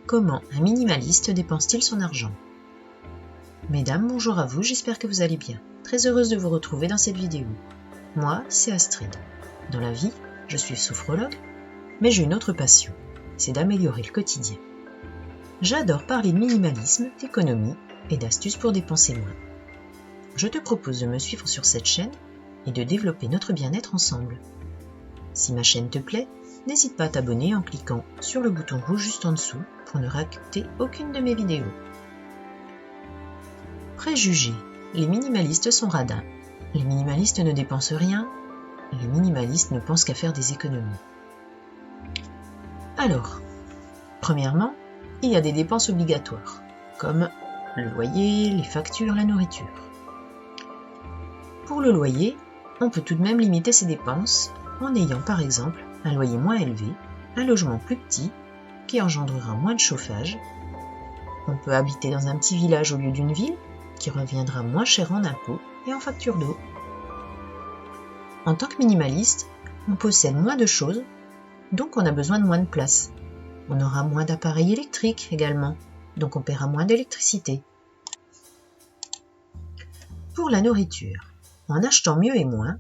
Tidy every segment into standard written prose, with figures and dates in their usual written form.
Comment un minimaliste dépense-t-il son argent? Mesdames, bonjour à vous, j'espère que vous allez bien. Très heureuse de vous retrouver dans cette vidéo. Moi, c'est Astrid. Dans la vie, je suis sophrologue, mais j'ai une autre passion, c'est d'améliorer le quotidien. J'adore parler de minimalisme, d'économie et d'astuces pour dépenser moins. Je te propose de me suivre sur cette chaîne et de développer notre bien-être ensemble. Si ma chaîne te plaît, n'hésite pas à t'abonner en cliquant sur le bouton rouge juste en dessous pour ne rater aucune de mes vidéos. Préjugés. Les minimalistes sont radins. Les minimalistes ne dépensent rien. Les minimalistes ne pensent qu'à faire des économies. Alors, premièrement, il y a des dépenses obligatoires, comme le loyer, les factures, la nourriture. Pour le loyer, on peut tout de même limiter ses dépenses en ayant par exemple un loyer moins élevé, un logement plus petit qui engendrera moins de chauffage. On peut habiter dans un petit village au lieu d'une ville qui reviendra moins cher en impôts et en factures d'eau. En tant que minimaliste, on possède moins de choses, donc on a besoin de moins de place. On aura moins d'appareils électriques également, donc on paiera moins d'électricité. Pour la nourriture, en achetant mieux et moins,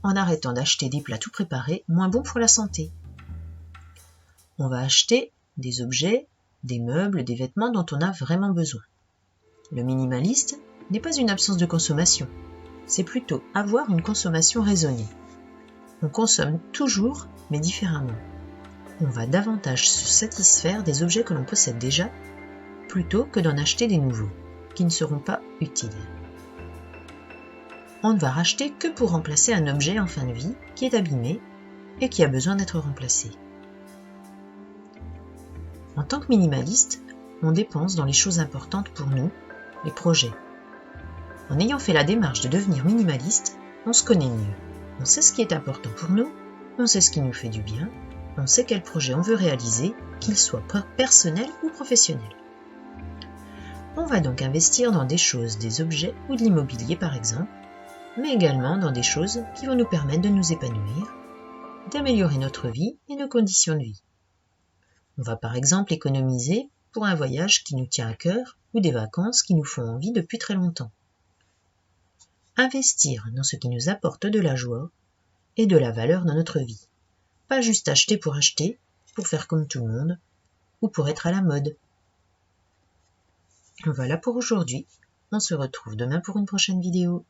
en arrêtant d'acheter des plats tout préparés moins bons pour la santé. On va acheter des objets, des meubles, des vêtements dont on a vraiment besoin. Le minimaliste n'est pas une absence de consommation, c'est plutôt avoir une consommation raisonnée. On consomme toujours, mais différemment. On va davantage se satisfaire des objets que l'on possède déjà, plutôt que d'en acheter des nouveaux, qui ne seront pas utiles. On ne va racheter que pour remplacer un objet en fin de vie qui est abîmé et qui a besoin d'être remplacé. En tant que minimaliste, on dépense dans les choses importantes pour nous, les projets. En ayant fait la démarche de devenir minimaliste, on se connaît mieux. On sait ce qui est important pour nous, on sait ce qui nous fait du bien, on sait quel projet on veut réaliser, qu'il soit personnel ou professionnel. On va donc investir dans des choses, des objets ou de l'immobilier par exemple, mais également dans des choses qui vont nous permettre de nous épanouir, d'améliorer notre vie et nos conditions de vie. On va par exemple économiser pour un voyage qui nous tient à cœur ou des vacances qui nous font envie depuis très longtemps. Investir dans ce qui nous apporte de la joie et de la valeur dans notre vie. Pas juste acheter, pour faire comme tout le monde, ou pour être à la mode. Voilà pour aujourd'hui. On se retrouve demain pour une prochaine vidéo.